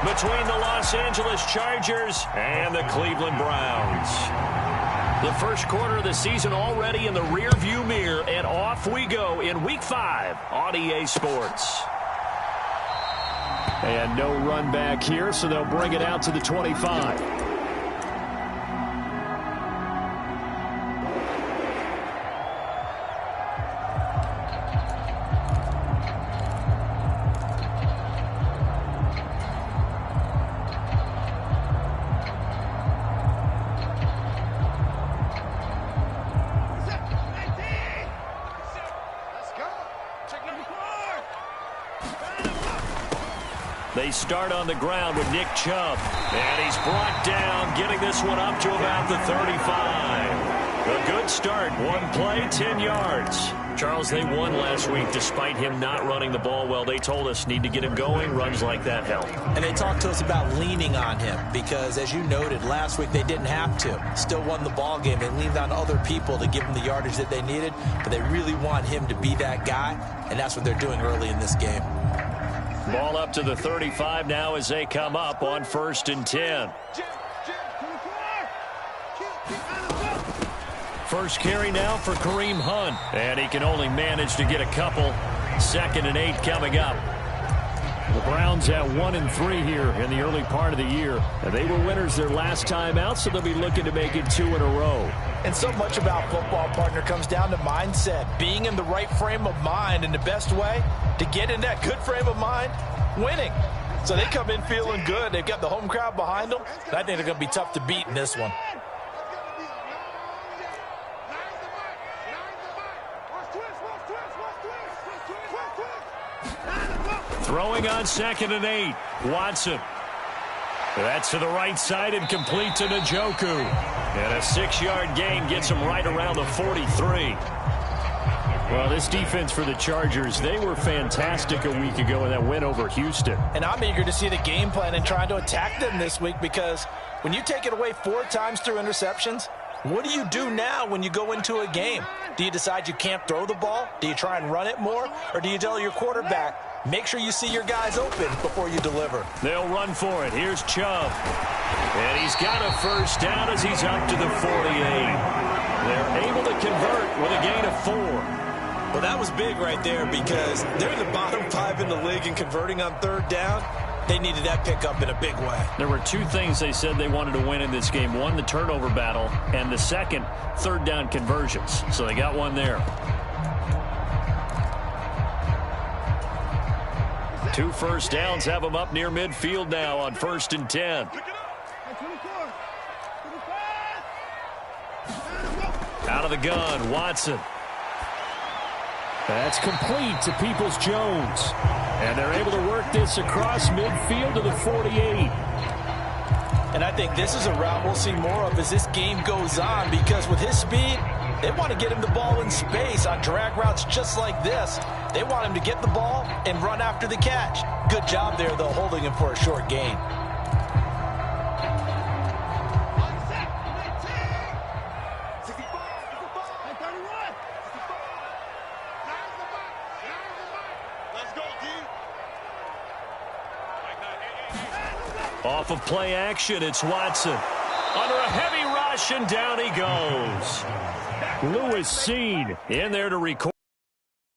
between the Los Angeles Chargers and the Cleveland Browns. The first quarter of the season already in the rearview mirror, and off we go in Week 5 on EA Sports. And no run back here, so they'll bring it out to the 25. They start on the ground with Nick Chubb. And he's brought down, getting this one up to about the 35. A good start. One play, 10 yards. Charles, they won last week despite him not running the ball well. They told us need to get him going. Runs like that help. And they talked to us about leaning on him because, as you noted, last week they didn't have to. Still won the ball game. They leaned on other people to give them the yardage that they needed, but they really want him to be that guy, and that's what they're doing early in this game. Ball up to the 35 now as they come up on 1st and 10. First carry now for Kareem Hunt. And he can only manage to get a couple. 2nd and 8 coming up. The Browns at 1-3 here in the early part of the year. And they were winners their last time out, so they'll be looking to make it 2 in a row. And so much about football, partner, comes down to mindset. Being in the right frame of mind, and the best way to get in that good frame of mind, winning. So they come in feeling good. They've got the home crowd behind them. And I think they're going to be tough to beat in this one. Throwing on 2nd and 8. Watson. That's to the right side and complete to Njoku. And a 6-yard gain gets him right around the 43. Well, this defense for the Chargers, they were fantastic a week ago in that win over Houston. And I'm eager to see the game plan and trying to attack them this week, because when you take it away 4 times through interceptions, what do you do now when you go into a game? Do you decide you can't throw the ball? Do you try and run it more? Or do you tell your quarterback, make sure you see your guys open before you deliver? They'll run for it. Here's Chubb. And he's got a first down as he's up to the 48. They're able to convert with a gain of 4. Well, that was big right there, because they're in the bottom 5 in the league in converting on 3rd down. They needed that pickup in a big way. There were 2 things they said they wanted to win in this game. One, the turnover battle, and the second, 3rd down conversions. So they got one there. 2 first downs have them up near midfield now on 1st and 10. Out of the gun, Watson. That's complete to Peoples-Jones. And they're able to work this across midfield to the 48. And I think this is a route we'll see more of as this game goes on, because with his speed, they want to get him the ball in space on drag routes just like this. They want him to get the ball and run after the catch. Good job there, though, holding him for a short gain. Off of play action, it's Watson. Under a heavy rush, and down he goes. Lewis Cine in there to record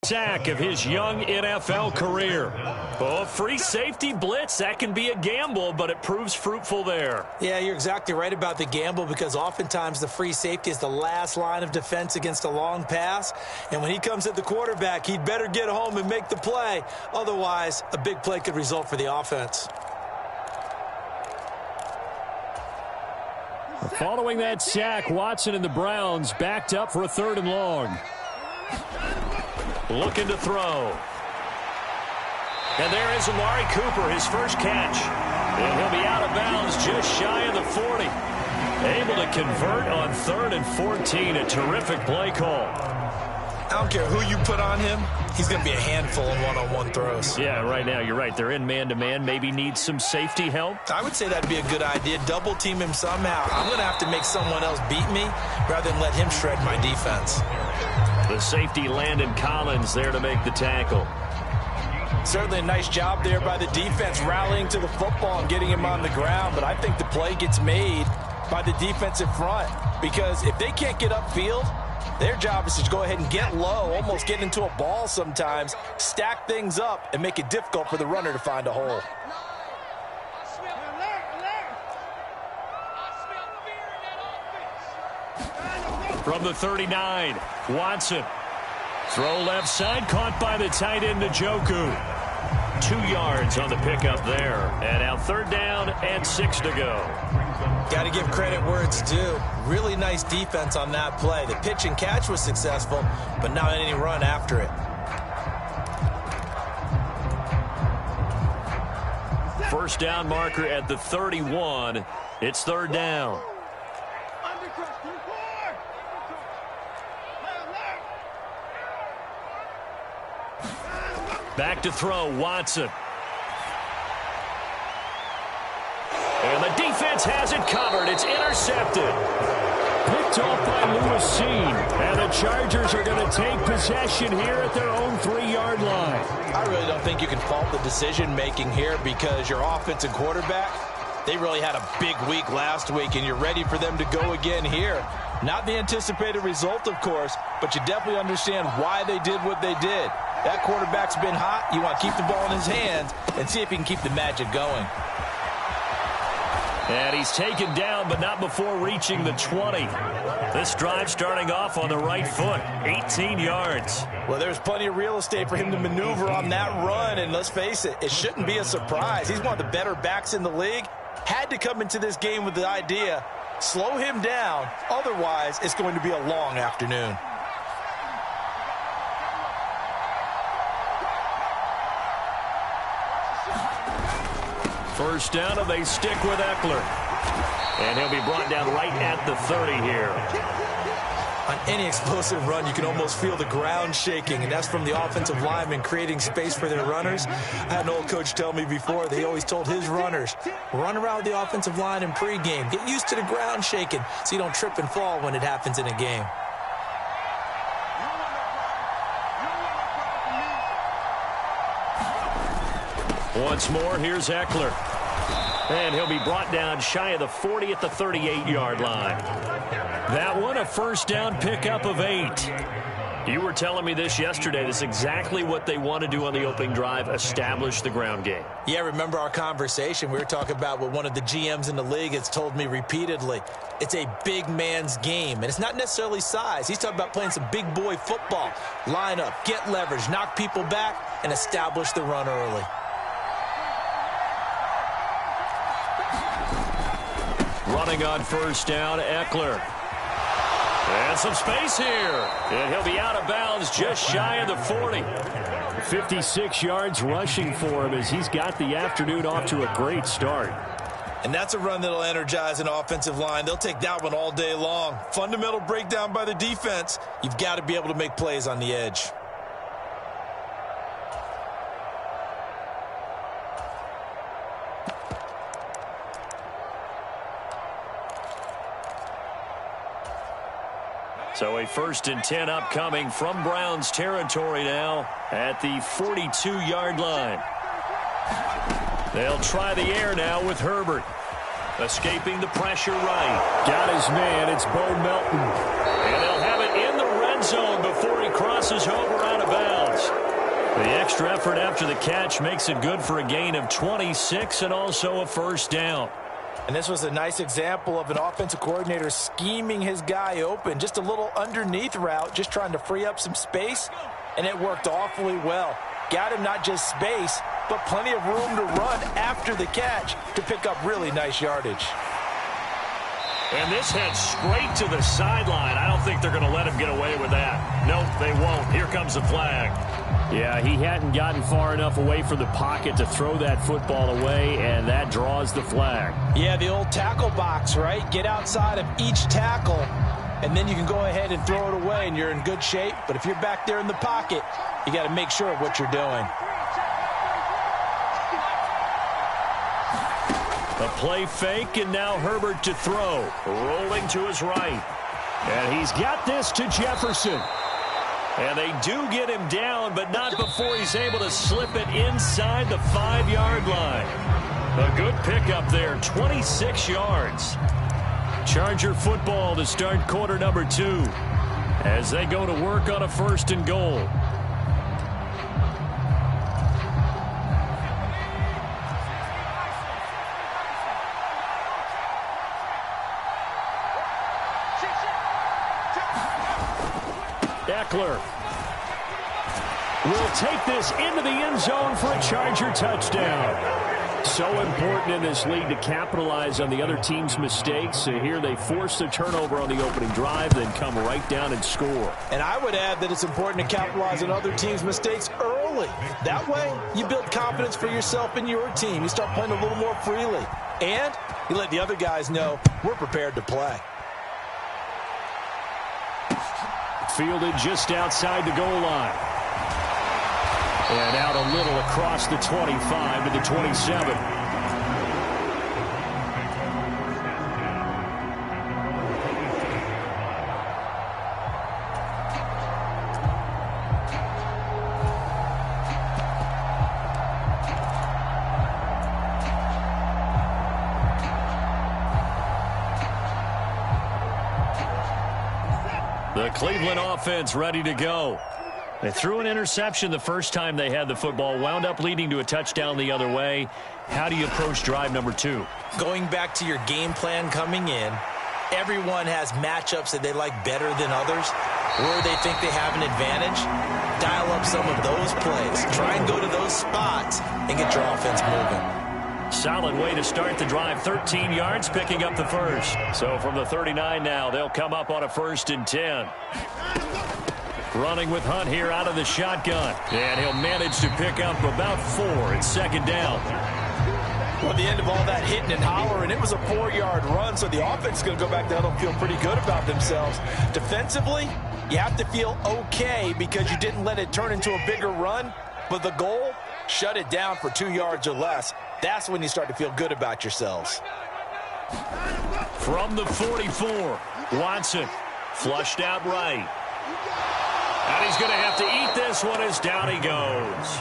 the sack of his young NFL career. Oh, free safety blitz, that can be a gamble, but it proves fruitful there. Yeah, you're exactly right about the gamble, because oftentimes the free safety is the last line of defense against a long pass. And when he comes at the quarterback, he'd better get home and make the play. Otherwise, a big play could result for the offense. Following that sack, Watson and the Browns backed up for a 3rd and long. Looking to throw. And there is Amari Cooper, his first catch. And he'll be out of bounds just shy of the 40. Able to convert on 3rd and 14. A terrific play call. I don't care who you put on him, he's going to be a handful in one-on-one throws. Yeah, right now, you're right. They're in man-to-man. Maybe need some safety help. I would say that'd be a good idea. Double team him somehow. I'm going to have to make someone else beat me rather than let him shred my defense. The safety, Landon Collins, there to make the tackle. Certainly a nice job there by the defense rallying to the football and getting him on the ground, but I think the play gets made by the defensive front because if they can't get upfield, their job is to go ahead and get low, almost get into a ball sometimes, stack things up, and make it difficult for the runner to find a hole. From the 39, Watson. Throw left side, caught by the tight end, Njoku. 2 yards on the pickup there. And now 3rd down and 6 to go. Got to give credit where it's due. Really nice defense on that play. The pitch and catch was successful, but not any run after it. First down marker at the 31. It's 3rd down. Back to throw, Watson. And the defense has it covered. It's intercepted. Picked off by Lewis Cine. And the Chargers are going to take possession here at their own 3-yard line. I really don't think you can fault the decision-making here because your offensive quarterback, they really had a big week last week, and you're ready for them to go again here. Not the anticipated result, of course, but you definitely understand why they did what they did. That quarterback's been hot. You want to keep the ball in his hands and see if he can keep the magic going. And he's taken down, but not before reaching the 20. This drive starting off on the right foot, 18 yards. Well, there's plenty of real estate for him to maneuver on that run, and let's face it, it shouldn't be a surprise. He's one of the better backs in the league. Had to come into this game with the idea, slow him down, otherwise it's going to be a long afternoon. First down, and they stick with Eckler. And he'll be brought down right at the 30 here. On any explosive run, you can almost feel the ground shaking, and that's from the offensive linemen creating space for their runners. I had an old coach tell me before, they always told his runners, run around the offensive line in pregame. Get used to the ground shaking so you don't trip and fall when it happens in a game. Once more, here's Eckler. And he'll be brought down shy of the 40 at the 38-yard line. That one, a first down pickup of 8. You were telling me this yesterday. This is exactly what they want to do on the opening drive, establish the ground game. Yeah, remember our conversation? We were talking about what one of the GMs in the league has told me repeatedly. It's a big man's game, and it's not necessarily size. He's talking about playing some big boy football. Line up, get leverage, knock people back, and establish the run early. Running on first down, Eckler. And some space here. And he'll be out of bounds just shy of the 40. 56 yards rushing for him as he's got the afternoon off to a great start. And that's a run that'll energize an offensive line. They'll take that one all day long. Fundamental breakdown by the defense. You've got to be able to make plays on the edge. So a 1st and 10 upcoming from Browns territory now at the 42-yard line. They'll try the air now with Herbert. Escaping the pressure right. Got his man. It's Bo Melton. And they'll have it in the red zone before he crosses over out of bounds. The extra effort after the catch makes it good for a gain of 26 and also a first down. And this was a nice example of an offensive coordinator scheming his guy open. Just a little underneath route, just trying to free up some space, and it worked awfully well. Got him not just space, but plenty of room to run after the catch to pick up really nice yardage. And this heads straight to the sideline. I don't think they're going to let him get away with that. Nope, they won't. Here comes the flag. Yeah, he hadn't gotten far enough away from the pocket to throw that football away, and that draws the flag. Yeah, the old tackle box, right? Get outside of each tackle, and then you can go ahead and throw it away, and you're in good shape. But if you're back there in the pocket, you got to make sure of what you're doing. A play fake, and now Herbert to throw. Rolling to his right. And he's got this to Jefferson. And they do get him down, but not before he's able to slip it inside the 5-yard line. A good pickup there, 26 yards. Charger football to start quarter number 2 as they go to work on a 1st and goal. Eckler will take this into the end zone for a Charger touchdown. So important in this league to capitalize on the other team's mistakes. So here they force the turnover on the opening drive, then come right down and score. And I would add that it's important to capitalize on other teams' mistakes early. That way, you build confidence for yourself and your team. You start playing a little more freely. And you let the other guys know we're prepared to play. Fielded just outside the goal line. And out a little across the 25 to the 27. The Cleveland offense ready to go. They threw an interception the first time they had the football, wound up leading to a touchdown the other way. How do you approach drive number 2? Going back to your game plan coming in, everyone has matchups that they like better than others, where they think they have an advantage. Dial up some of those plays. Try and go to those spots and get your offense moving. Solid way to start the drive. 13 yards, picking up the first. So from the 39 now, they'll come up on a 1st and 10. Running with Hunt here out of the shotgun. And he'll manage to pick up about 4 at 2nd down. Well, at the end of all that hitting and hollering, it was a 4-yard run, so the offense is going to go back down and feel pretty good about themselves. Defensively, you have to feel okay because you didn't let it turn into a bigger run, but the goal, shut it down for 2 yards or less. That's when you start to feel good about yourselves. From the 44, Watson flushed out right. And he's going to have to eat this one as down he goes.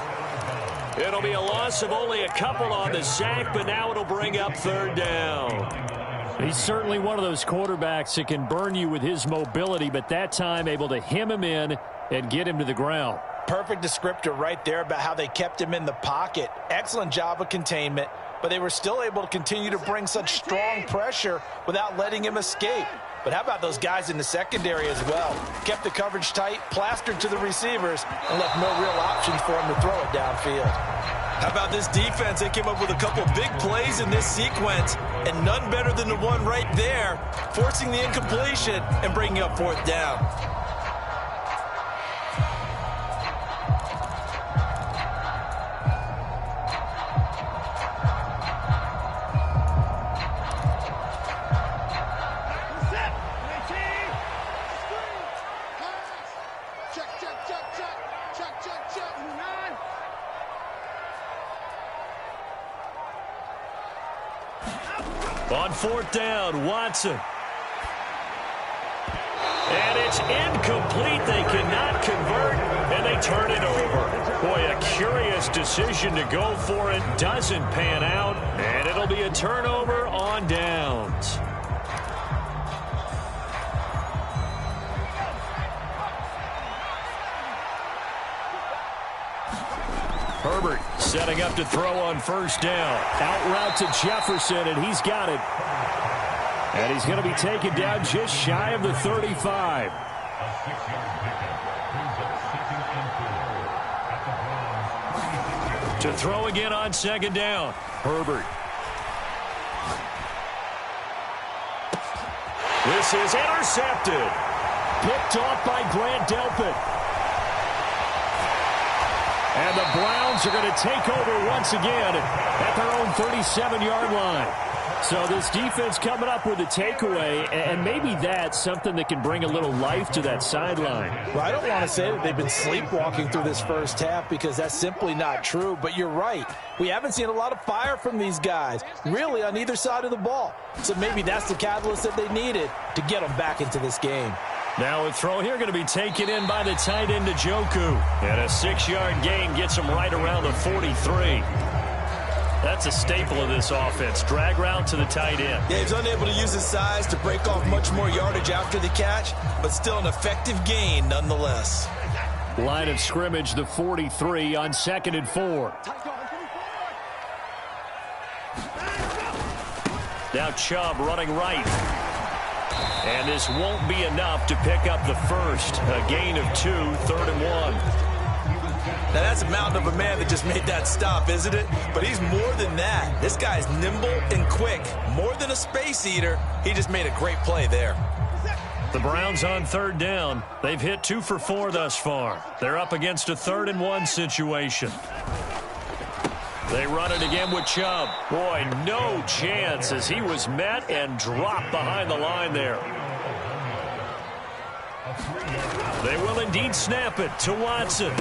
It'll be a loss of only a couple on the sack, but now it'll bring up 3rd down. He's certainly one of those quarterbacks that can burn you with his mobility, but that time able to hem him in and get him to the ground. Perfect descriptor right there about how they kept him in the pocket. Excellent job of containment, but they were still able to continue to bring such strong pressure without letting him escape. But how about those guys in the secondary as well? Kept the coverage tight, plastered to the receivers, and left no real options for him to throw it downfield. How about this defense? They came up with a couple big plays in this sequence, and none better than the one right there, forcing the incompletion and bringing up 4th down. On 4th down, Watson. And it's incomplete. They cannot convert, and they turn it over. Boy, a curious decision to go for it. Doesn't pan out, and it'll be a turnover on downs. Herbert setting up to throw on 1st down. Out route to Jefferson, and he's got it. And he's going to be taken down just shy of the 35. To throw again on 2nd down. Herbert. This is intercepted. Picked off by Grant Delpit. And the Browns are going to take over once again at their own 37-yard line. So this defense coming up with a takeaway, and maybe that's something that can bring a little life to that sideline. Well, I don't want to say that they've been sleepwalking through this first half because that's simply not true, but you're right. We haven't seen a lot of fire from these guys, really on either side of the ball. So maybe that's the catalyst that they needed to get them back into this game. Now a throw here going to be taken in by the tight end Njoku. And a 6-yard gain gets him right around the 43. That's a staple of this offense. Drag route to the tight end. Yeah, he's unable to use his size to break off much more yardage after the catch, but still an effective gain nonetheless. Line of scrimmage, the 43 on 2nd and 4. Now Chubb running right. And this won't be enough to pick up the first. A gain of 2, 3rd and 1. Now that's a mountain of a man that just made that stop, isn't it? But he's more than that. This guy's nimble and quick. More than a space eater. He just made a great play there. The Browns on 3rd down. They've hit 2 for 4 thus far. They're up against a 3rd and 1 situation. They run it again with Chubb. Boy, no chance as he was met and dropped behind the line there. They will indeed snap it to Watson.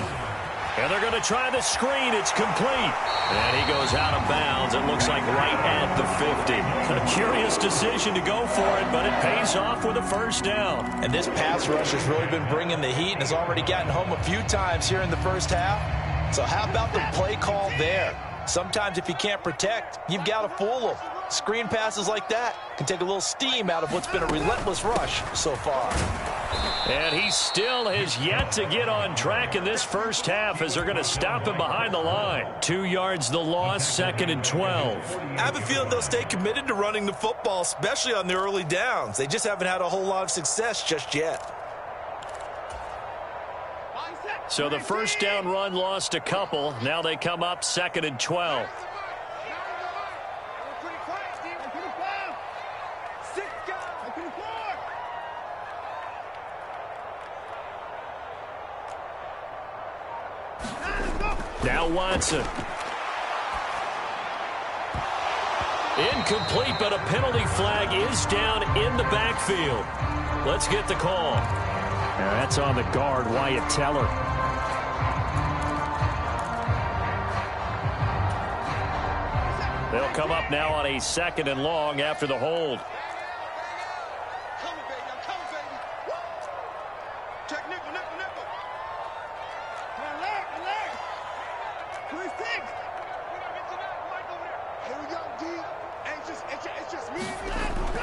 And they're going to try the screen. It's complete. And he goes out of bounds. It looks like right at the 50. A curious decision to go for it, but it pays off with a first down. And this pass rush has really been bringing the heat and has already gotten home a few times here in the first half. So how about the play call there? Sometimes if you can't protect, you've got to fool them. Screen passes like that can take a little steam out of what's been a relentless rush so far. And he still has yet to get on track in this first half as they're going to stop him behind the line. 2 yards the loss, 2nd and 12. I have a feeling they'll stay committed to running the football, especially on the early downs. They just haven't had a whole lot of success just yet. So the first down run lost a couple. Now they come up 2nd and 12. Now Watson. Incomplete, but a penalty flag is down in the backfield. Let's get the call. Now that's on the guard, Wyatt Teller. They'll come up now on a 2nd and long after the hold.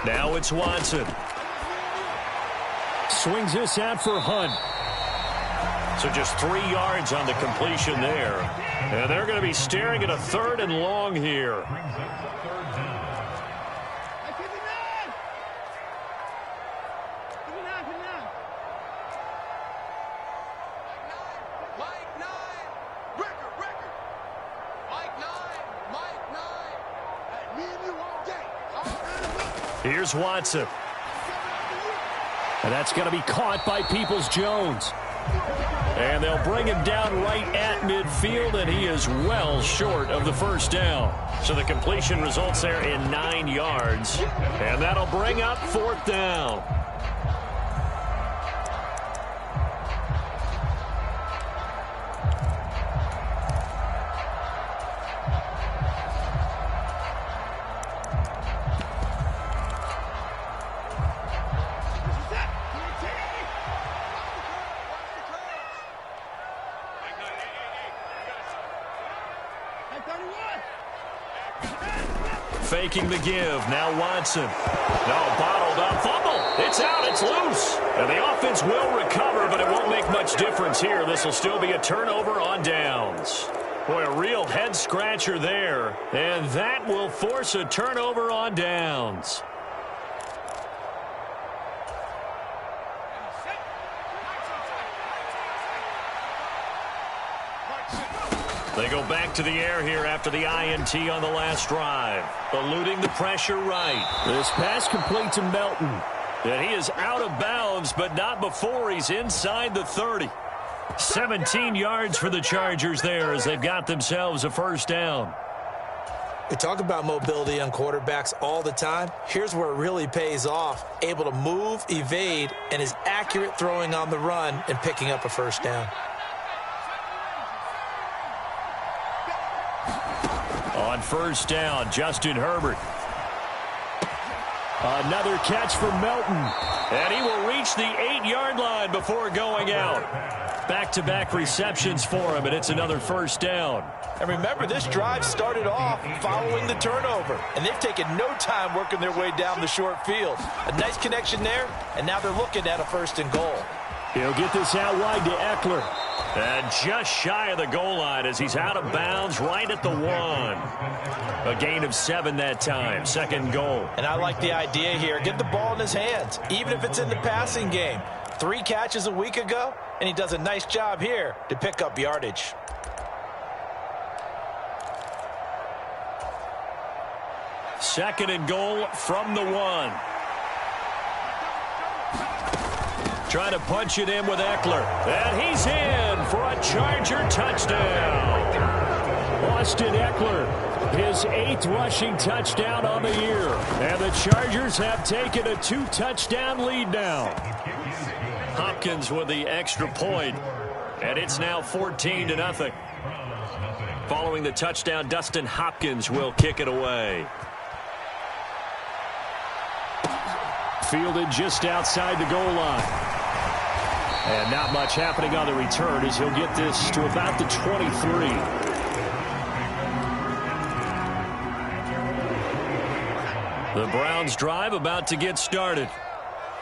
Now it's Watson. Swings this out for Hunt. So just 3 yards on the completion there. And they're going to be staring at a 3rd and long here. Here's Watson. And that's going to be caught by Peoples-Jones. And they'll bring him down right at midfield, and he is well short of the first down. So the completion results there in 9 yards. And that'll bring up 4th down. Faking the give. Now Watson. No, bottled up. Fumble. It's out. It's loose. And the offense will recover, but it won't make much difference here. This will still be a turnover on downs. Boy, a real head-scratcher there. And that will force a turnover on downs. They go back to the air here after the INT on the last drive. Eluding the pressure right. This pass complete to Melton. And he is out of bounds, but not before he's inside the 30. 17 yards for the Chargers there as they've got themselves a first down. We talk about mobility on quarterbacks all the time. Here's where it really pays off. Able to move, evade, and is accurate throwing on the run and picking up a first down. On first down, Justin Herbert. Another catch for Melton. And he will reach the 8-yard line before going out. Back-to-back receptions for him, and it's another first down. And remember, this drive started off following the turnover, and they've taken no time working their way down the short field. A nice connection there, and now they're looking at a 1st and goal. He'll get this out wide to Eckler. And just shy of the goal line as he's out of bounds right at the 1. A gain of 7 that time. 2nd goal. And I like the idea here. Get the ball in his hands, even if it's in the passing game. 3 catches a week ago, and he does a nice job here to pick up yardage. Second and goal from the 1. Trying to punch it in with Eckler. And he's in for a Charger touchdown. Austin Eckler, his 8th rushing touchdown on the year. And the Chargers have taken a 2-touchdown lead now. Hopkins with the extra point. And it's now 14-0. Following the touchdown, Dustin Hopkins will kick it away. Fielded just outside the goal line. And not much happening on the return as he'll get this to about the 23. The Browns drive about to get started.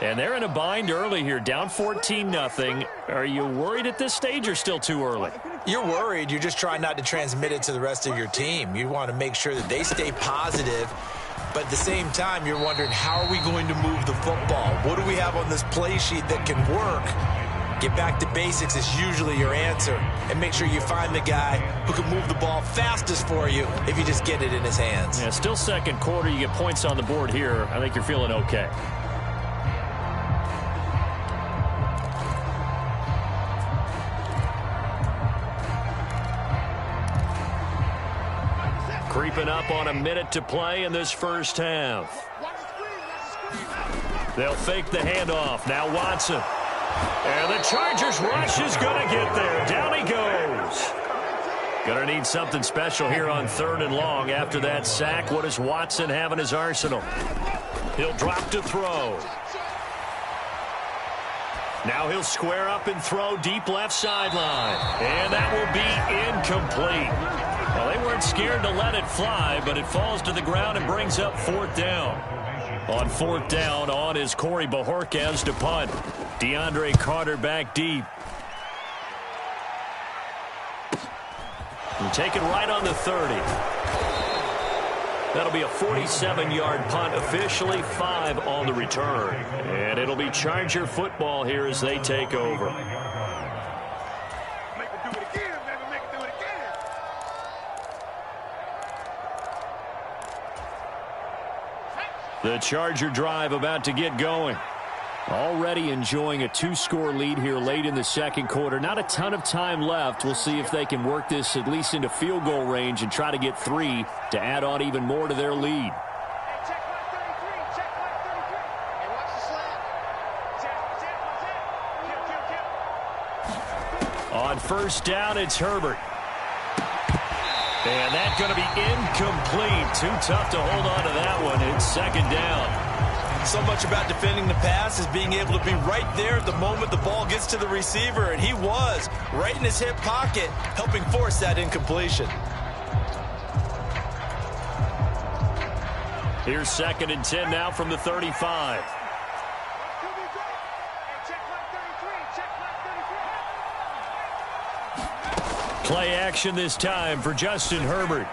And they're in a bind early here, down 14-0. Are you worried at this stage or still too early? You're worried. You're just trying not to transmit it to the rest of your team. You want to make sure that they stay positive. But at the same time, you're wondering, how are we going to move the football? What do we have on this play sheet that can work? Get back to basics is usually your answer. And make sure you find the guy who can move the ball fastest for you if you just get it in his hands. Yeah, still 2nd quarter. You get points on the board here. I think you're feeling okay. Creeping up on a minute to play in this first half. They'll fake the handoff. Now Watson. And the Chargers rush is going to get there. Down he goes. Going to need something special here on 3rd and long after that sack. What does Watson have in his arsenal? He'll drop to throw. Now he'll square up and throw deep left sideline. And that will be incomplete. Well, they weren't scared to let it fly, but it falls to the ground and brings up 4th down. On 4th down, on is Corey Bojorquez to punt. DeAndre Carter back deep. And take it right on the 30. That'll be a 47-yard punt, officially 5 on the return. And it'll be Charger football here as they take over. The Charger drive about to get going. Already enjoying a 2-score lead here late in the 2nd quarter. Not a ton of time left. We'll see if they can work this at least into field goal range and try to get 3 to add on even more to their lead. On 1st down, it's Herbert. And that's going to be incomplete. Too tough to hold on to that one. It's 2nd down. So much about defending the pass is being able to be right there at the moment the ball gets to the receiver. And he was right in his hip pocket, helping force that incompletion. Here's 2nd and 10 now from the 35. Play action this time for Justin Herbert.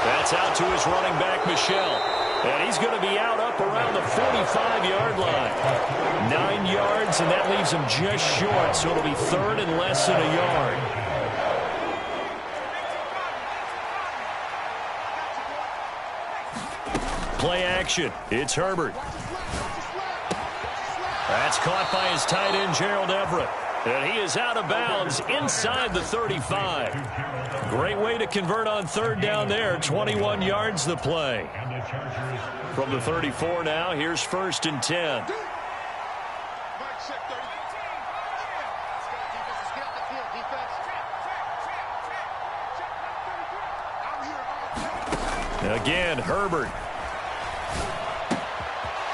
That's out to his running back, Michel. And he's going to be out up around the 45-yard line. 9 yards, and that leaves him just short, so it'll be 3rd and less than a yard. Play action. It's Herbert. That's caught by his tight end, Gerald Everett. And he is out of bounds inside the 35. Great way to convert on 3rd down there. 21 yards the play. From the 34 now, here's 1st and 10. Again, Herbert.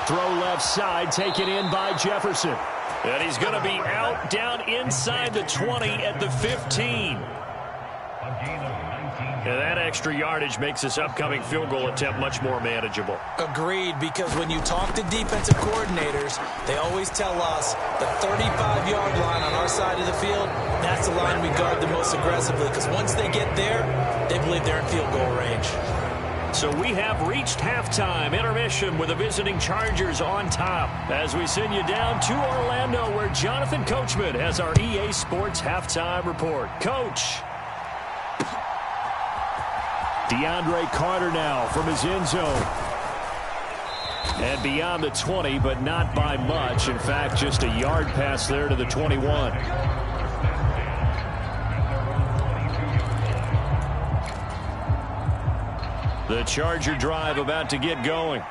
Throw left side, taken in by Jefferson. And he's going to be out down inside the 20 at the 15. And that extra yardage makes this upcoming field goal attempt much more manageable. Agreed, because when you talk to defensive coordinators, they always tell us the 35-yard line on our side of the field, that's the line we guard the most aggressively, because once they get there, they believe they're in field goal range. So we have reached halftime intermission with the visiting Chargers on top as we send you down to Orlando where Jonathan Coachman has our EA Sports halftime report. Coach. DeAndre Carter now from his end zone. And beyond the 20, but not by much. In fact, just a yard pass there to the 21. The Charger drive about to get going.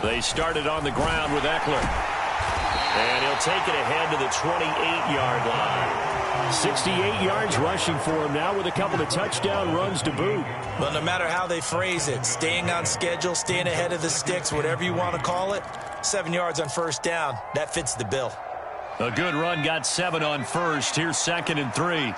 They started on the ground with Eckler. And he'll take it ahead to the 28-yard line. 68 yards rushing for him now with a couple of touchdown runs to boot. But no matter how they phrase it, staying on schedule, staying ahead of the sticks, whatever you want to call it, 7 yards on first down, that fits the bill. A good run got 7 on first. Here's 2nd and 3.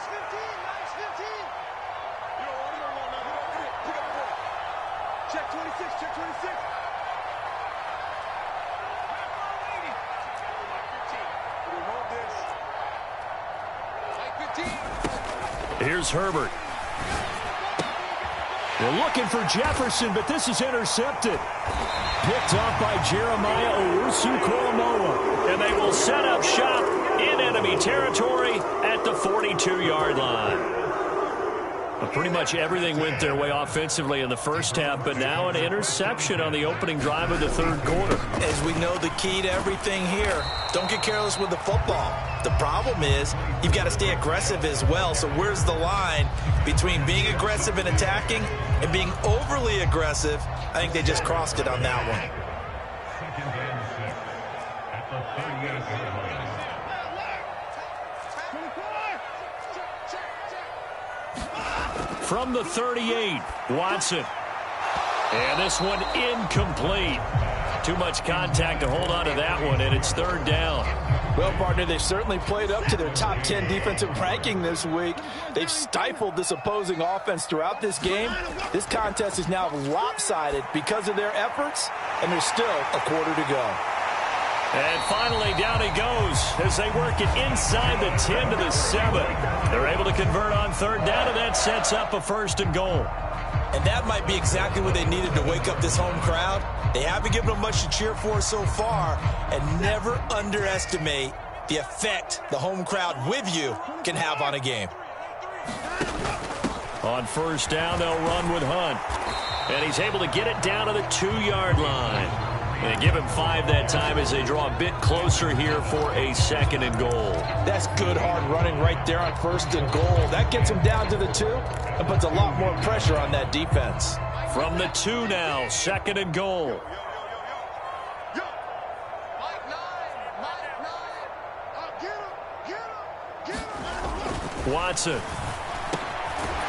Here's Herbert. They're looking for Jefferson, but this is intercepted. Picked off by Jeremiah Owusu-Koramoah. And they will set up shop in enemy territory at the 42-yard line. But pretty much everything went their way offensively in the first half, but now an interception on the opening drive of the third quarter. As we know, the key to everything here, don't get careless with the football. The problem is you've got to stay aggressive as well. So where's the line between being aggressive and attacking and being overly aggressive? I think they just crossed it on that one. From the 38, Watson. And this one incomplete. Too much contact to hold on to that one, and it's third down. Well, partner, they've certainly played up to their top 10 defensive ranking this week. They've stifled this opposing offense throughout this game. This contest is now lopsided because of their efforts, and there's still a quarter to go. And finally, down he goes as they work it inside the 10 to the 7. They're able to convert on third down, and that sets up a 1st and goal. And that might be exactly what they needed to wake up this home crowd. They haven't given them much to cheer for so far, and never underestimate the effect the home crowd with you can have on a game. On first down, they'll run with Hunt. And he's able to get it down to the 2-yard line. And give him 5 that time as they draw a bit closer here for a 2nd and goal. That's good hard running right there on 1st and goal. That gets him down to the 2 and puts a lot more pressure on that defense. From the 2 now, 2nd and goal. Watson.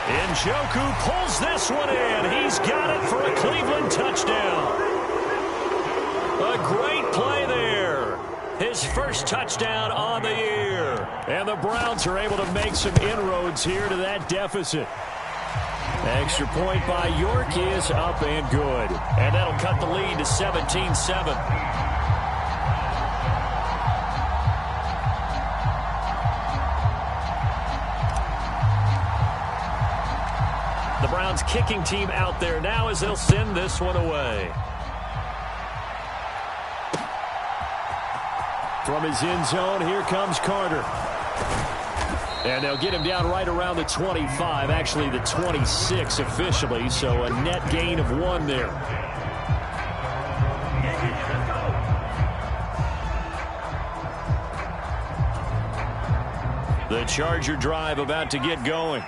Njoku pulls this one in. He's got it for a Cleveland touchdown. A great play there. His first touchdown on the year. And the Browns are able to make some inroads here to that deficit. Extra point by York is up and good. And that'll cut the lead to 17-7. The Browns kicking team out there now as they'll send this one away. From his end zone, here comes Carter. And they'll get him down right around the 25, actually the 26 officially, so a net gain of 1 there. The Charger drive about to get going.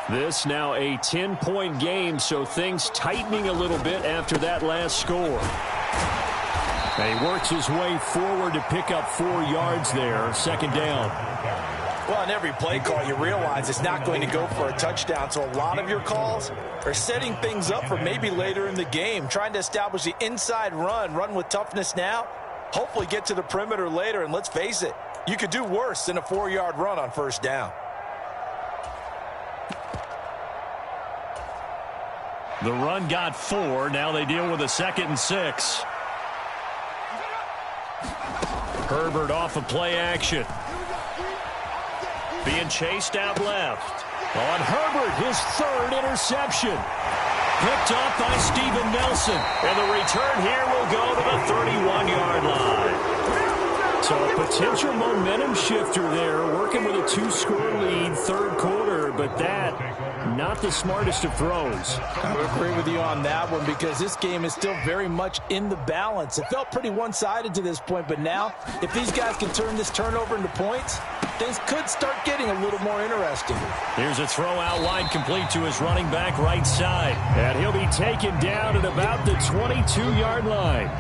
This now a 10-point game, so things tightening a little bit after that last score. He works his way forward to pick up 4 yards there, 2nd down. Well, in every play call, you realize it's not going to go for a touchdown. So a lot of your calls are setting things up for maybe later in the game, trying to establish the inside run with toughness now, hopefully get to the perimeter later. And let's face it, you could do worse than a 4-yard run on first down. The run got 4. Now they deal with a 2nd and 6. Herbert off of play action. Being chased out left. On Herbert, his 3rd interception. Picked up by Steven Nelson. And the return here will go to the 31-yard line. So a potential momentum shifter there, working with a 2-score lead, 3rd quarter, but that, not the smartest of throws. I would agree with you on that one because this game is still very much in the balance. It felt pretty one-sided to this point, but now, if these guys can turn this turnover into points, things could start getting a little more interesting. Here's a throw out wide, complete to his running back right side. And he'll be taken down at about the 22-yard line.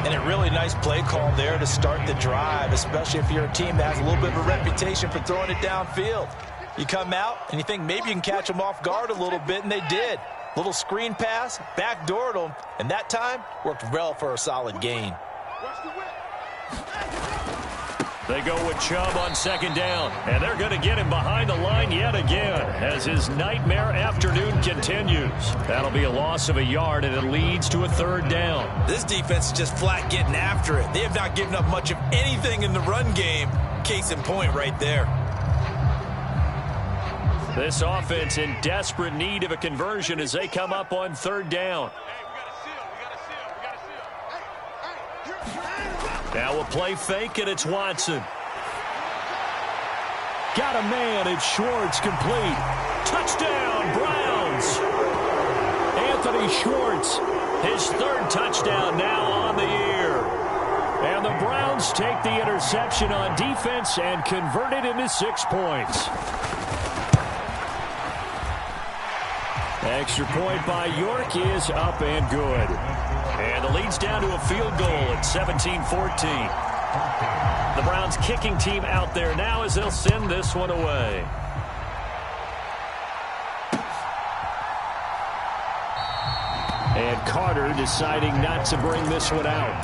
And a really nice play call there to start the drive, especially if you're a team that has a little bit of a reputation for throwing it downfield. You come out and you think maybe you can catch them off guard a little bit, and they did. Little screen pass, backdoored them, and that time worked well for a solid gain. They go with Chubb on 2nd down, and they're going to get him behind the line yet again as his nightmare afternoon continues. That'll be a loss of a yard, and it leads to a 3rd down. This defense is just flat getting after it. They have not given up much of anything in the run game. Case in point right there. This offense in desperate need of a conversion as they come up on 3rd down. Now a play fake, and it's Watson. Got a man, it's Schwartz, complete. Touchdown, Browns! Anthony Schwartz, his 3rd touchdown now on the year. And the Browns take the interception on defense and convert it into 6 points. Extra point by York is up and good. And the lead's down to a field goal at 17-14. The Browns kicking team out there now as they'll send this one away. And Carter deciding not to bring this one out.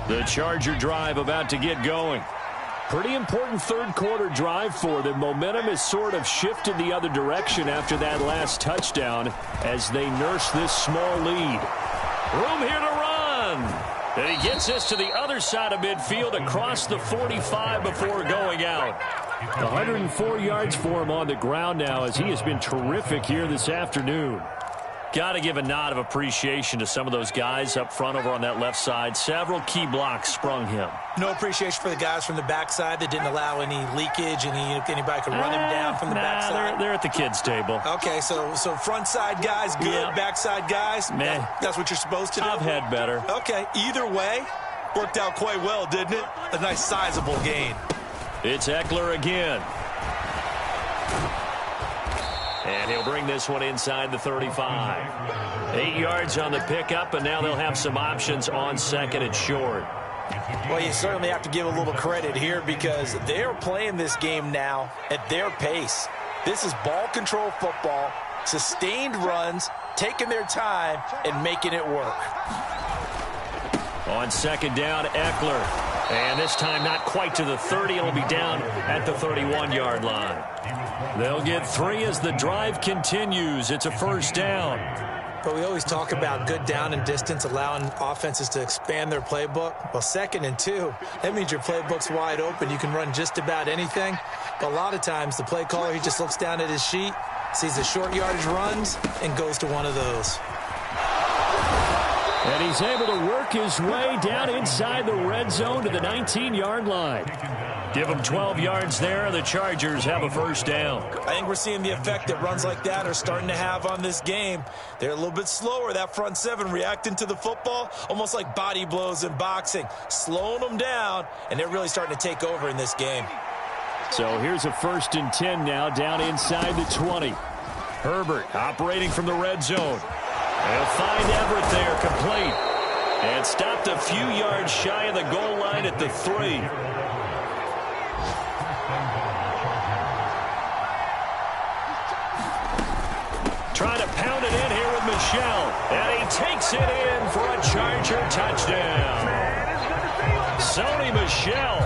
The Charger drive about to get going. Pretty important 3rd quarter drive for them. Momentum has sort of shifted the other direction after that last touchdown as they nurse this small lead. Room here to run. And he gets this to the other side of midfield across the 45 before going out. 104 yards for him on the ground now as he has been terrific here this afternoon. Got to give a nod of appreciation to some of those guys up front over on that left side. Several key blocks sprung him. No appreciation for the guys from the backside that didn't allow any leakage, and anybody could run him down from the backside. They're at the kids' table. Okay, so front side guys good, yep. Backside guys, that's what you're supposed to do? I've had better. Okay, either way, worked out quite well, didn't it? A nice sizable gain. It's Eckler again. And he'll bring this one inside the 35. 8 yards on the pickup, and now they'll have some options on 2nd and short. Well, you certainly have to give a little credit here because they're playing this game now at their pace. This is ball control football, sustained runs, taking their time, and making it work. On 2nd down, Eckler. And this time not quite to the 30. It'll be down at the 31-yard line. They'll get 3 as the drive continues. It's a 1st down. But we always talk about good down and distance, allowing offenses to expand their playbook. Well, 2nd and 2, that means your playbook's wide open. You can run just about anything. But a lot of times the play caller, he just looks down at his sheet, sees the short yardage runs, and goes to one of those. And he's able to work his way down inside the red zone to the 19-yard line. Give them 12 yards there. The Chargers have a 1st down. I think we're seeing the effect that runs like that are starting to have on this game. They're a little bit slower, that front 7, reacting to the football, almost like body blows in boxing, slowing them down, and they're really starting to take over in this game. So here's a 1st and 10 now, down inside the 20. Herbert operating from the red zone. They'll find Everett there, complete. And stopped a few yards shy of the goal line at the 3. Trying to pound it in here with Michel. And he takes it in for a Charger touchdown. Sony Michel,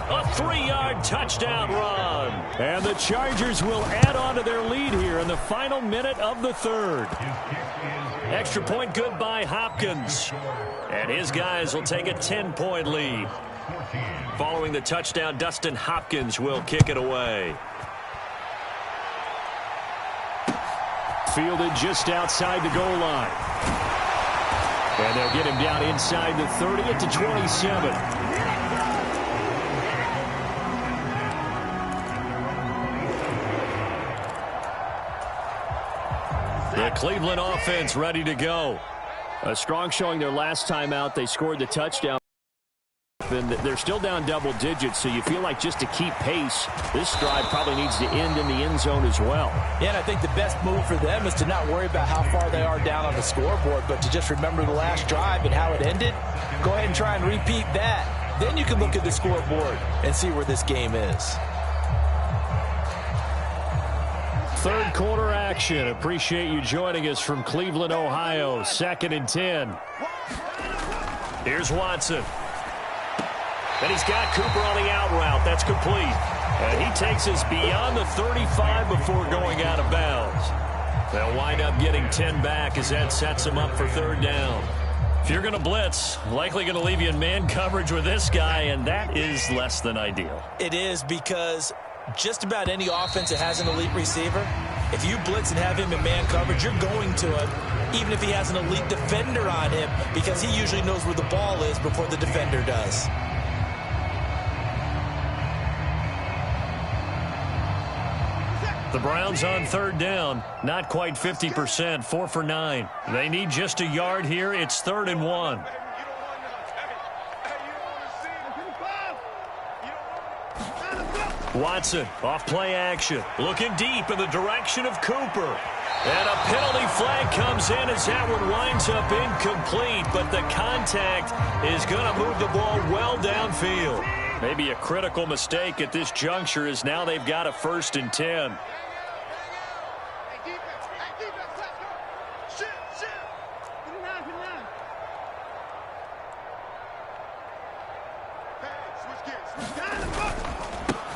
a 3-yard touchdown run. And the Chargers will add on to their lead here in the final minute of the 3rd. Extra point good by Hopkins. And his guys will take a 10-point lead. Following the touchdown, Dustin Hopkins will kick it away. Fielded just outside the goal line. And they'll get him down inside the 30 at the 27. The Cleveland offense ready to go. A strong showing their last time out. They scored the touchdown. And they're still down double digits, so you feel like just to keep pace, this drive probably needs to end in the end zone as well. Yeah, and I think the best move for them is to not worry about how far they are down on the scoreboard, but to just remember the last drive and how it ended. Go ahead and try and repeat that. Then you can look at the scoreboard and see where this game is. Third quarter action. Appreciate you joining us from Cleveland, Ohio. 2nd and 10. Here's Watson. And he's got Cooper on the out route. That's complete. And he takes us beyond the 35 before going out of bounds. They'll wind up getting 10 back as that sets them up for 3rd down. If you're going to blitz, likely going to leave you in man coverage with this guy, and that is less than ideal. It is, because just about any offense that has an elite receiver, if you blitz and have him in man coverage, you're going to him, even if he has an elite defender on him, because he usually knows where the ball is before the defender does. The Browns on 3rd down, not quite 50%, 4 for 9. They need just a yard here. It's 3rd and 1. Watson off play action, looking deep in the direction of Cooper. And a penalty flag comes in as that one winds up incomplete, but the contact is going to move the ball well downfield. Maybe a critical mistake at this juncture, as now they've got a 1st and 10.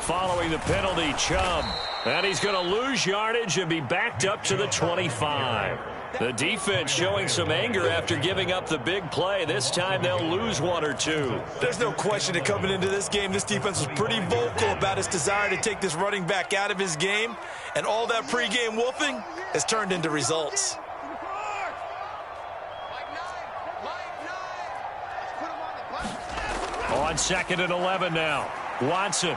Following the penalty, Chubb. And he's going to lose yardage and be backed up to the 25. The defense showing some anger after giving up the big play. This time they'll lose 1 or 2. There's no question that coming into this game, this defense was pretty vocal about its desire to take this running back out of his game. And all that pregame wolfing has turned into results. On 2nd and 11 now. Watson.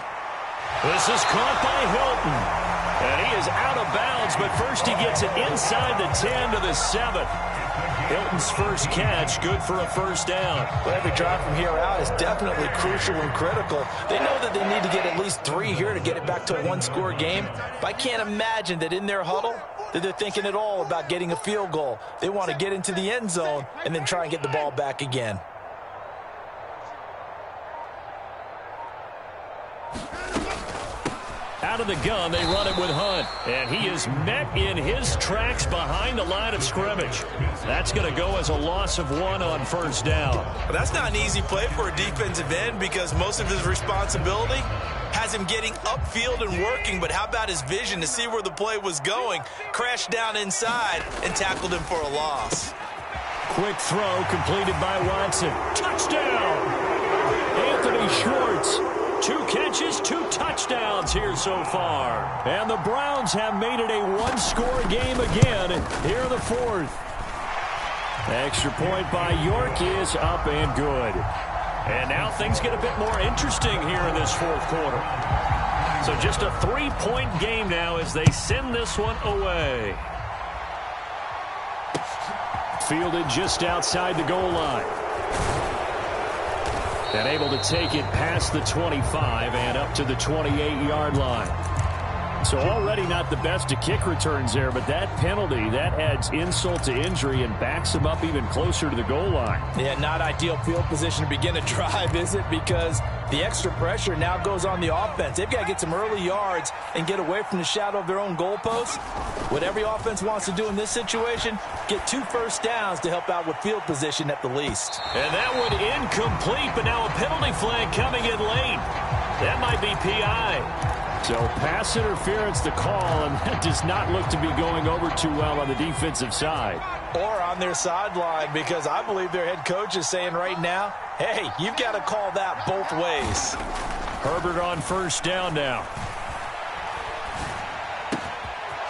This is caught by Hilton. And he is out of bounds, but first he gets it inside the 10 to the 7. Hilton's first catch, good for a 1st down. Well, every drive from here out is definitely crucial and critical. They know that they need to get at least 3 here to get it back to a 1-score game. But I can't imagine that in their huddle that they're thinking at all about getting a field goal. They want to get into the end zone and then try and get the ball back again. Out of the gun, they run it with Hunt. And he is met in his tracks behind the line of scrimmage. That's going to go as a loss of 1 on 1st down. Well, that's not an easy play for a defensive end, because most of his responsibility has him getting upfield and working. But how about his vision to see where the play was going? Crashed down inside and tackled him for a loss. Quick throw completed by Watson. Touchdown! Anthony Schwartz. 2 catches, 2 touchdowns here so far. And the Browns have made it a 1-score game again here in the 4th. Extra point by York is up and good. And now things get a bit more interesting here in this 4th quarter. So just a 3-point game now as they send this one away. Fielded just outside the goal line. And able to take it past the 25 and up to the 28-yard line. So already not the best of kick returns there, but that penalty, that adds insult to injury and backs him up even closer to the goal line. Yeah, not ideal field position to begin a drive, is it? Because the extra pressure now goes on the offense. They've got to get some early yards and get away from the shadow of their own goalposts. What every offense wants to do in this situation, get 2 first downs to help out with field position at the least. And that one incomplete, but now a penalty flag coming in late. That might be PI. So pass interference the call, and that does not look to be going over too well on the defensive side. Or on their sideline, because I believe their head coach is saying right now, hey, you've got to call that both ways. Herbert on first down now.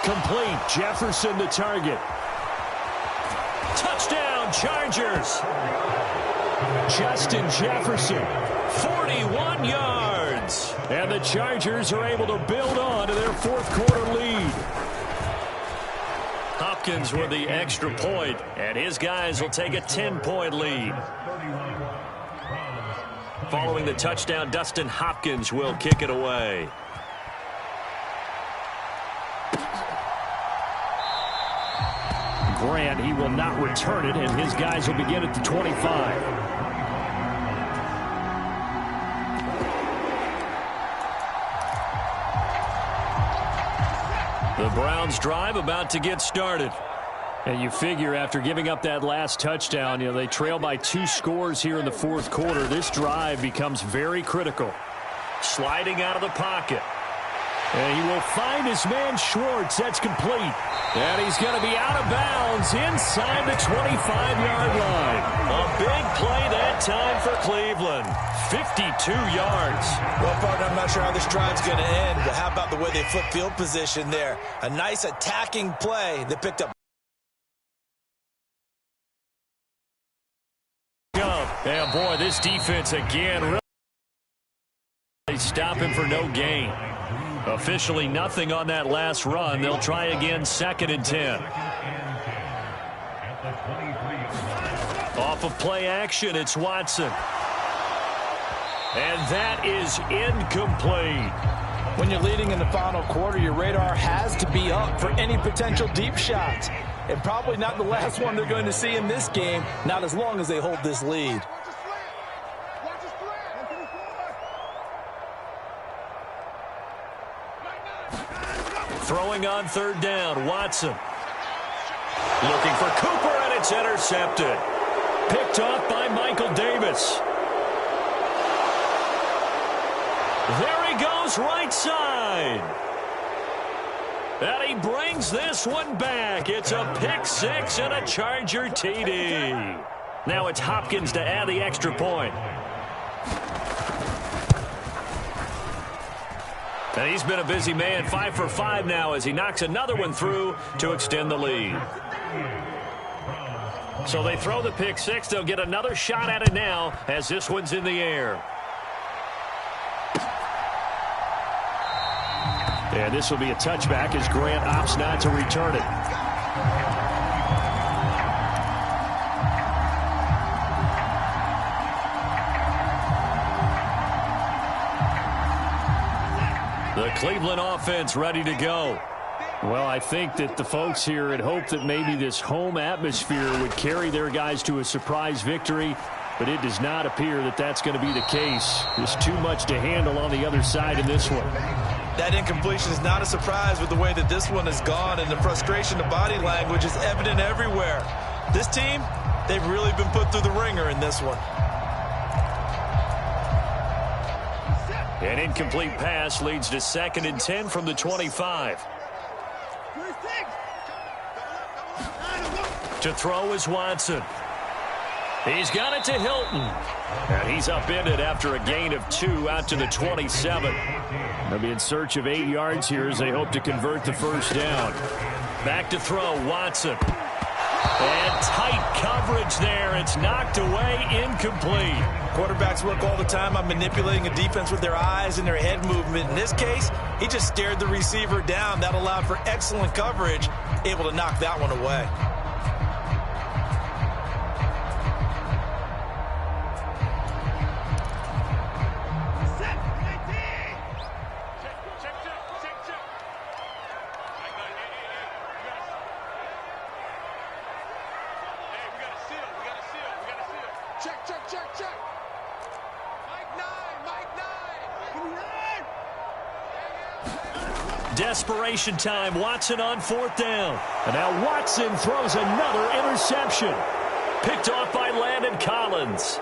Complete. Jefferson the target. Touchdown, Chargers. Justin Jefferson, 41 yards. And the Chargers are able to build on to their fourth quarter lead. Hopkins with the extra point, and his guys will take a 10-point lead. Following the touchdown, Dustin Hopkins will kick it away. Grant, he will not return it, and his guys will begin at the 25. The Browns drive about to get started. And you figure after giving up that last touchdown, they trail by 2 scores here in the fourth quarter. This drive becomes very critical. Sliding out of the pocket. And he will find his man Schwartz. That's complete. And he's going to be out of bounds inside the 25-yard line. A big play that time for Cleveland. 52 yards. Well, partner, I'm not sure how this drive's going to end, but how about the way they flip field position there? A nice attacking play that picked up. And boy, this defense again really stop him for no gain. Officially nothing on that last run. They'll try again, 2nd and 10. Off of play action, it's Watson. And that is incomplete. When you're leading in the final quarter, your radar has to be up for any potential deep shots. And probably not the last one they're going to see in this game, not as long as they hold this lead. Throwing on 3rd down, Watson. Looking for Cooper, and it's intercepted. Picked off by Michael Davis. There he goes, right side. And he brings this one back. It's a pick 6 and a Charger TD. Now it's Hopkins to add the extra point. And he's been a busy man, 5 for 5 now as he knocks another one through to extend the lead. So they throw the pick 6. They'll get another shot at it now as this one's in the air. And this will be a touchback as Grant opts not to return it. The Cleveland offense ready to go. Well, I think that the folks here had hoped that maybe this home atmosphere would carry their guys to a surprise victory, but it does not appear that that's going to be the case. There's too much to handle on the other side in this one. That incompletion is not a surprise with the way that this one has gone, and the frustration, the body language is evident everywhere. This team, they've really been put through the ringer in this one. An incomplete pass leads to 2nd and 10 from the 25. To throw is Watson. He's got it to Hilton. And he's upended after a gain of 2 out to the 27. They'll be in search of 8 yards here as they hope to convert the first down. Back to throw, Watson. And tight coverage there. It's knocked away, incomplete. Quarterbacks work all the time on manipulating a defense with their eyes and their head movement. In this case, he just stared the receiver down. That allowed for excellent coverage, able to knock that one away. Check. Mike 9. Desperation time. Watson on 4th down. And now Watson throws another interception. Picked off by Landon Collins.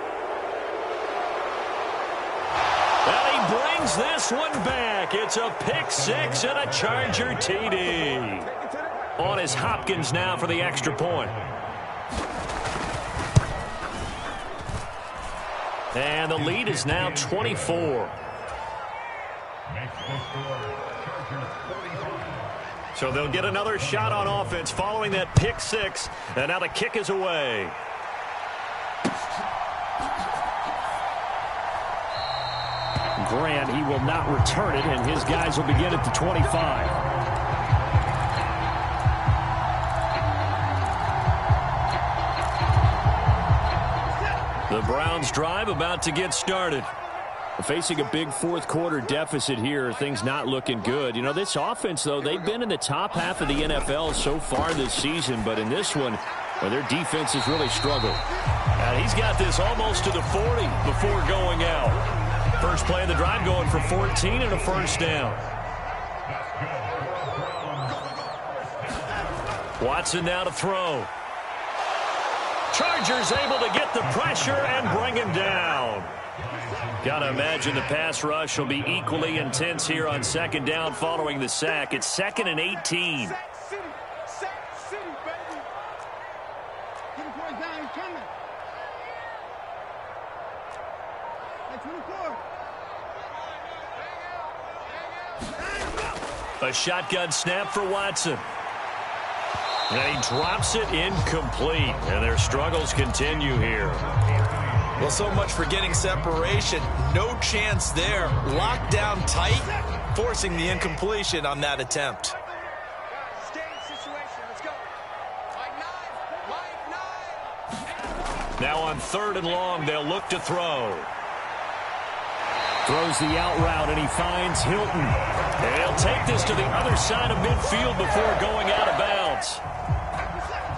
And he brings this one back. It's a pick 6 and a Charger TD. On is Hopkins now for the extra point. And the lead is now 24. So they'll get another shot on offense following that pick 6. And now the kick is away. Grant, he will not return it, and his guys will begin at the 25. The Browns drive about to get started. Facing a big fourth quarter deficit here, things not looking good. You know, this offense, though, they've been in the top half of the NFL so far this season, but in this one, well, their defense has really struggled. And he's got this almost to the 40 before going out. First play of the drive going for 14 and a first down. Watson now to throw. Chargers able to get the pressure and bring him down. Got to imagine the pass rush will be equally intense here on 2nd down following the sack. It's 2nd and 18. Sack City, baby. Get him point down, he's coming. At 24. A shotgun snap for Watson. And he drops it incomplete. And their struggles continue here. Well, so much for getting separation. No chance there. Locked down tight, forcing the incompletion on that attempt. Now on 3rd and long, they'll look to throw. Throws the out route, and he finds Hilton. And he'll take this to the other side of midfield before going out of bounds.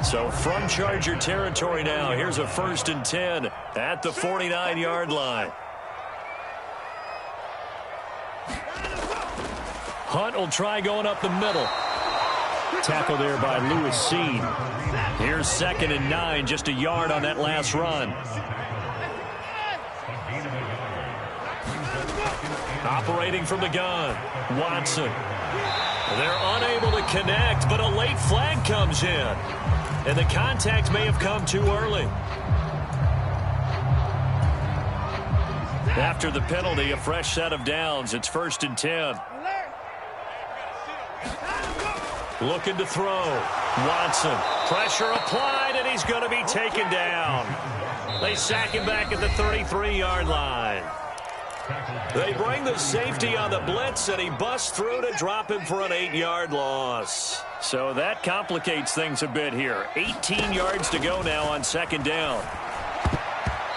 So from Charger territory now, here's a 1st and 10 at the 49-yard line. Hunt will try going up the middle. Tackle there by Lewis Cine. Here's 2nd and 9, just a yard on that last run. Operating from the gun, Watson. They're unable to connect, but a late flag comes in. And the contact may have come too early. After the penalty, a fresh set of downs. It's 1st and 10. Looking to throw. Watson. Pressure applied, and he's going to be taken down. They sack him back at the 33-yard line. They bring the safety on the blitz, and he busts through to drop him for an 8-yard loss. So that complicates things a bit here. 18 yards to go now on 2nd down.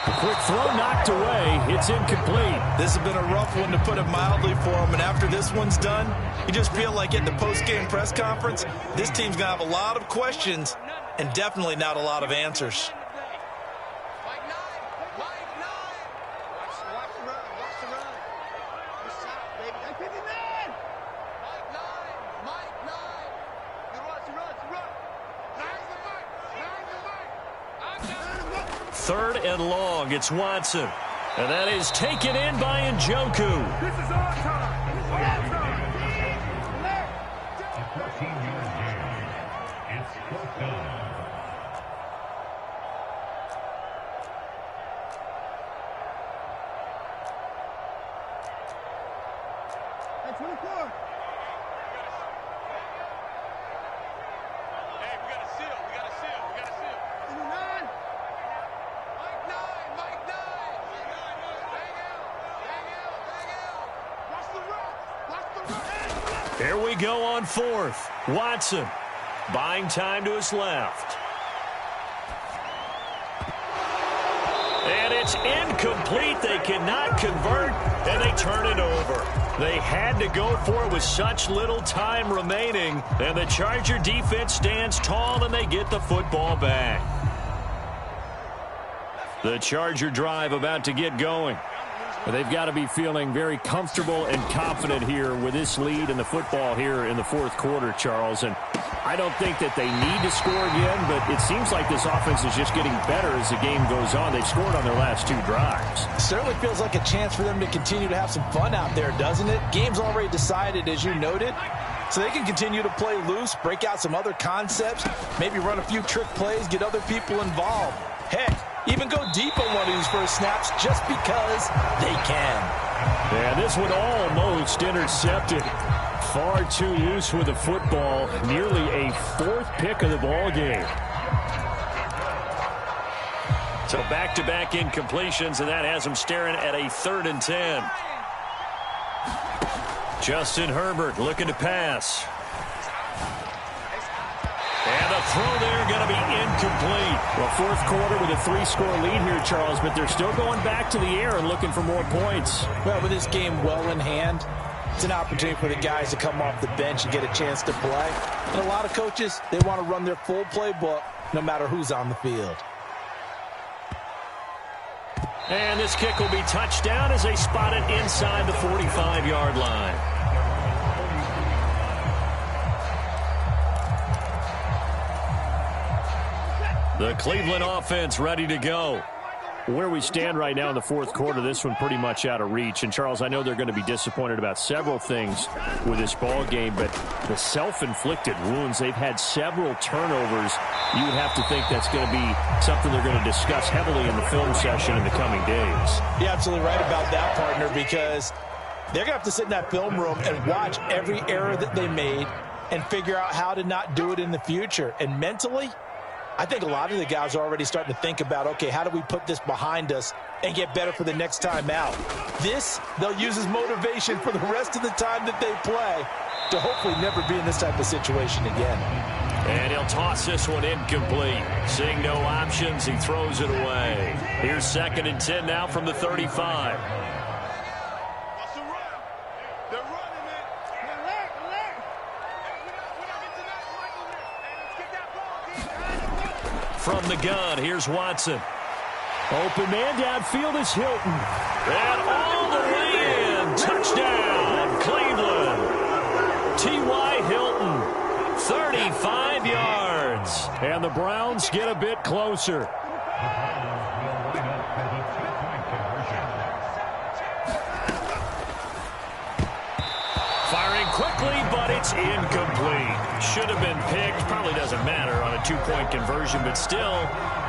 A quick throw knocked away. It's incomplete. This has been a rough one, to put it mildly, for him. And after this one's done, you just feel like at the post-game press conference, this team's going to have a lot of questions and definitely not a lot of answers. Third and long, it's Watson. And that is taken in by Njoku. This is our time. It's 4th down. At 24. Hey, we got a seal. 9. Mike 9. Here we go on 4th. Watson buying time to his left. And it's incomplete. They cannot convert, and they turn it over. They had to go for it with such little time remaining, and the Charger defense stands tall, and they get the football back. The Charger drive about to get going. They've got to be feeling very comfortable and confident here with this lead in the football here in the fourth quarter, Charles. And I don't think that they need to score again, but it seems like this offense is just getting better as the game goes on. They've scored on their last 2 drives. Certainly feels like a chance for them to continue to have some fun out there, doesn't it? Game's already decided, as you noted. So they can continue to play loose, break out some other concepts, maybe run a few trick plays, get other people involved. Heck, even go deep on one of these first snaps just because they can. And this one almost intercepted. Far too loose with the football. Nearly a 4th pick of the ball game. So back-to-back incompletions, and that has them staring at a 3rd and 10. Justin Herbert looking to pass. And the throw there going to be incomplete. Well, fourth quarter with a 3-score lead here, Charles, but they're still going back to the air and looking for more points. Well, with this game well in hand, it's an opportunity for the guys to come off the bench and get a chance to play. And a lot of coaches, they want to run their full playbook no matter who's on the field. And this kick will be touchdown as they spot it inside the 45-yard line. The Cleveland offense ready to go. Where we stand right now in the fourth quarter, this one pretty much out of reach. And, Charles, I know they're going to be disappointed about several things with this ball game, but the self-inflicted wounds, they've had several turnovers. You would have to think that's going to be something they're going to discuss heavily in the film session in the coming days. You're absolutely right about that, partner, because they're going to have to sit in that film room and watch every error that they made and figure out how to not do it in the future. And mentally, I think a lot of the guys are already starting to think about, okay, how do we put this behind us and get better for the next time out? This, they'll use as motivation for the rest of the time that they play to hopefully never be in this type of situation again. And he'll toss this one incomplete. Seeing no options, he throws it away. Here's 2nd and 10 now from the 35. From the gun, here's Watson. Open man downfield is Hilton. And all the way in. Touchdown, Cleveland. T.Y. Hilton, 35 yards. And the Browns get a bit closer. Firing quickly, but it's incomplete. Should have been picked. Probably doesn't matter on a 2-point conversion, but still,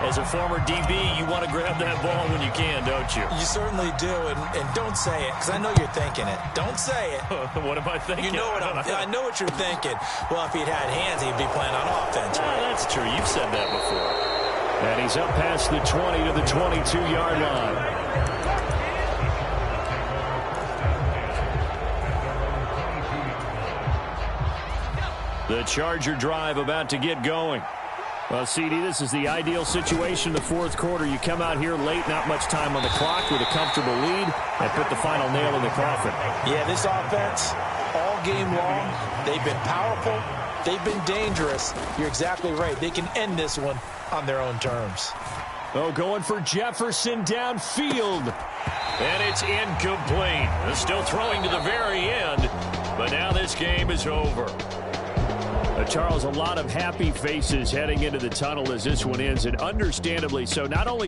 as a former DB, you want to grab that ball when you can, don't you? You certainly do, and don't say it, because I know you're thinking it. Don't say it. What am I thinking? You know what I know what you're thinking. Well, if he'd had hands, he'd be playing on offense. Right? That's true. You've said that before. And he's up past the 20 to the 22-yard line. The Charger drive about to get going. Well, CD, this is the ideal situation in the fourth quarter. You come out here late, not much time on the clock with a comfortable lead, and put the final nail in the coffin. Yeah, this offense, all game long, they've been powerful, they've been dangerous. You're exactly right. They can end this one on their own terms. Oh, going for Jefferson downfield. And it's incomplete. They're still throwing to the very end, but now this game is over. Charles, a lot of happy faces heading into the tunnel as this one ends, and understandably so. Not only